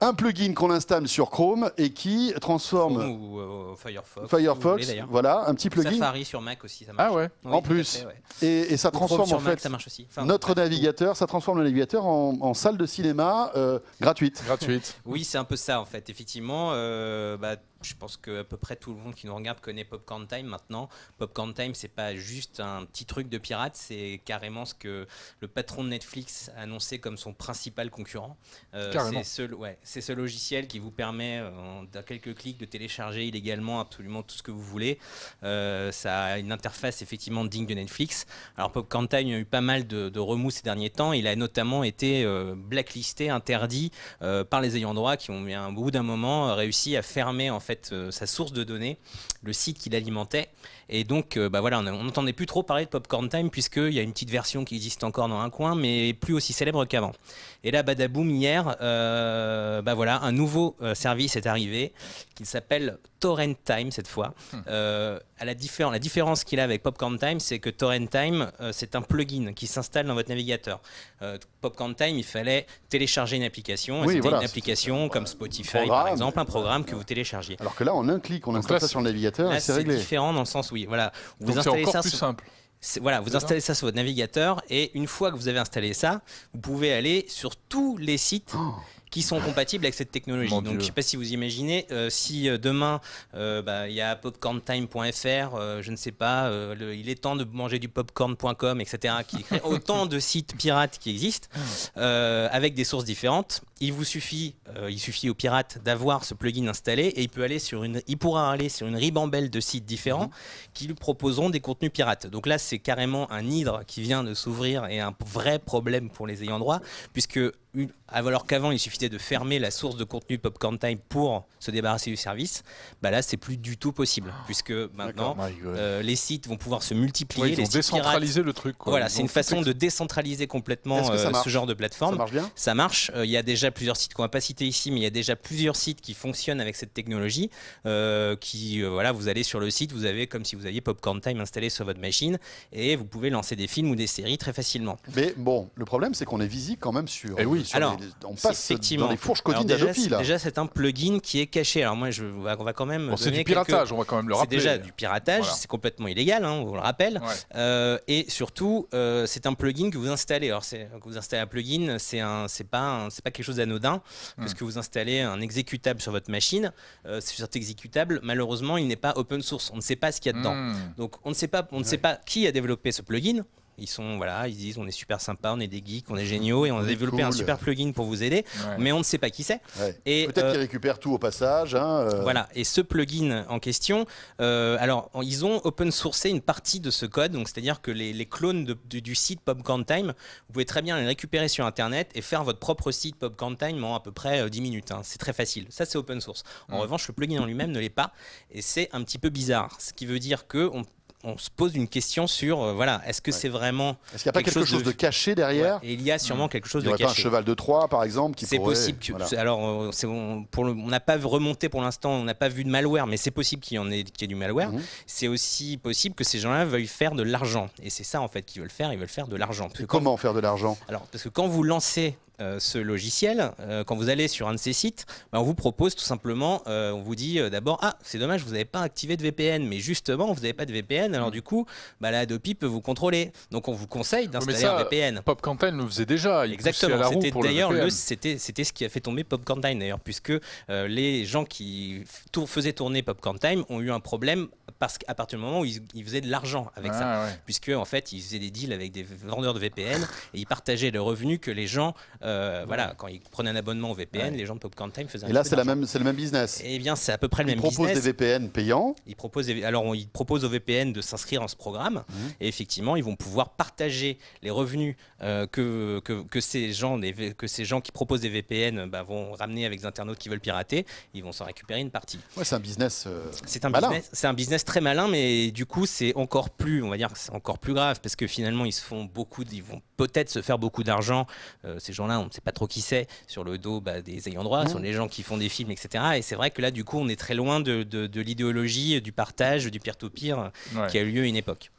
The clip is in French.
Un plugin qu'on installe sur Chrome et qui transforme Chrome ou Firefox. Firefox, voilà, un petit plugin. Safari sur Mac aussi, ça marche. Ah ouais. Oui, En tout à plus, fait, ouais. et ça Ou Chrome transforme sur en Mac, fait ça marche aussi. Enfin, notre bref, navigateur, ça transforme le navigateur en salle de cinéma gratuite. Gratuite. Oui, c'est un peu ça en fait. Effectivement, je pense que à peu près tout le monde qui nous regarde connaît Popcorn Time maintenant. Popcorn Time, c'est pas juste un petit truc de pirate, c'est carrément ce que le patron de Netflix a annoncé comme son principal concurrent. C'est ce logiciel qui vous permet, dans quelques clics, de télécharger illégalement absolument tout ce que vous voulez. Ça a une interface effectivement digne de Netflix. Alors Popcorn Time, il y a eu pas mal de remous ces derniers temps. Il a notamment été blacklisté, interdit par les ayants droit qui ont, au bout d'un moment, réussi à fermer en fait sa source de données, le site qu'il alimentait. Et donc, voilà, on n'entendait plus trop parler de Popcorn Time puisqu'il y a une petite version qui existe encore dans un coin, mais plus aussi célèbre qu'avant. Et là, badaboum, hier, voilà, un nouveau service est arrivé qui s'appelle Torrent Time cette fois. La différence qu'il a avec Popcorn Time, c'est que Torrent Time, c'est un plugin qui s'installe dans votre navigateur. Popcorn Time, il fallait télécharger une application. Oui, C'était voilà, une application comme Spotify, programme, par exemple, un programme que vous téléchargiez. Alors que là, en un clic, on installe ça sur le navigateur Là, et c'est c'est réglé. différent dans le sens où, voilà, vous Donc c'est installez encore ça plus simple. Voilà, vous installez ça sur votre navigateur et une fois que vous avez installé ça, vous pouvez aller sur tous les sites qui sont compatibles avec cette technologie. Mon Donc Dieu. je ne sais pas si vous imaginez, si demain il y a popcorntime.fr, je ne sais pas, il est temps de manger du popcorn.com, etc. qui crée autant de sites pirates qui existent avec des sources différentes. Il suffit au pirate d'avoir ce plugin installé et il pourra aller sur une ribambelle de sites différents qui lui proposeront des contenus pirates. Donc là, c'est carrément un hydre qui vient de s'ouvrir et un vrai problème pour les ayants droit, puisque alors qu'avant il suffisait de fermer la source de contenu Popcorn Time pour se débarrasser du service, là c'est plus du tout possible, puisque maintenant les sites vont pouvoir se multiplier. Ils vont décentraliser le truc, quoi. Voilà, c'est une façon de décentraliser complètement ce genre de plateforme. Ça marche bien ? Ça marche. Il y a déjà plusieurs sites qu'on va pas citer ici, mais il y a déjà plusieurs sites qui fonctionnent avec cette technologie. Voilà, vous allez sur le site, vous avez comme si vous aviez Popcorn Time installé sur votre machine et vous pouvez lancer des films ou des séries très facilement. Mais bon, le problème c'est qu'on est visible quand même sur. Alors, on passe dans les fourches codines déjà, d'Adopi là. Déjà, c'est un plugin qui est caché. Alors moi, on va quand même. C'est du piratage, on va quand même le rappeler. C'est déjà du piratage, voilà. C'est complètement illégal, on vous le rappelle. Ouais. Et surtout, c'est un plugin que vous installez. Alors, quand vous installez un plugin, c'est pas quelque chose d'anodin, parce que vous installez un exécutable sur votre machine. Sur cet exécutable, malheureusement, il n'est pas open source. On ne sait pas ce qu'il y a dedans. Donc, on ne sait pas qui a développé ce plugin. Ils disent on est super sympa, on est des geeks, on est géniaux et on a développé un super plugin pour vous aider, mais on ne sait pas qui c'est. Et peut-être qu'ils récupèrent tout au passage. Voilà. Et ce plugin en question, alors ils ont open sourcé une partie de ce code, donc c'est-à-dire que les clones du site Popcorn Time, vous pouvez très bien les récupérer sur Internet et faire votre propre site Popcorn Time en à peu près 10 minutes. C'est très facile. Ça c'est open source. En revanche, le plugin en lui-même ne l'est pas et c'est un petit peu bizarre. Ce qui veut dire que on se pose une question sur est-ce que c'est vraiment. Est-ce qu'il n'y a pas quelque chose de caché derrière ? Et il y a sûrement quelque chose de caché. Il n'y aurait pas un cheval de Troie, par exemple, qui pourrait. C'est possible. Alors, on n'a pas remonté pour l'instant, on n'a pas vu de malware, mais c'est possible qu'il y ait du malware. C'est aussi possible que ces gens-là veuillent faire de l'argent. Et c'est ça, en fait, qu'ils veulent faire. Ils veulent faire de l'argent. Comment faire de l'argent ? Alors, parce que quand vous lancez ce logiciel, quand vous allez sur un de ces sites, on vous propose tout simplement, on vous dit d'abord, c'est dommage, vous n'avez pas activé de VPN, mais justement, vous n'avez pas de VPN, alors du coup, la Adopi peut vous contrôler. Donc on vous conseille d'installer un VPN. Popcorn Time le faisait déjà. Exactement, c'était ce qui a fait tomber Popcorn Time d'ailleurs, puisque les gens qui faisaient tourner Popcorn Time ont eu un problème parce qu'à partir du moment où ils faisaient de l'argent avec ça, puisque en fait ils faisaient des deals avec des vendeurs de VPN et ils partageaient le revenu que les gens quand ils prenaient un abonnement au VPN, les gens de Popcorn Time faisaient un Et là, c'est le même business. Eh bien, c'est à peu près le même business. Ils proposent des VPN payants. Ils proposent aux VPN de s'inscrire dans ce programme. Et effectivement, ils vont pouvoir partager les revenus que ces gens qui proposent des VPN vont ramener avec des internautes qui veulent pirater. Ils vont s'en récupérer une partie. Ouais, c'est un business c'est un business très malin, mais du coup, c'est encore plus grave parce que finalement, ils vont peut-être se faire beaucoup d'argent. Ces gens-là, on ne sait pas trop qui c'est, sur le dos des ayants droit, sur les gens qui font des films, etc. Et c'est vrai que là, du coup, on est très loin de l'idéologie du partage, du peer-to-peer qui a eu lieu à une époque.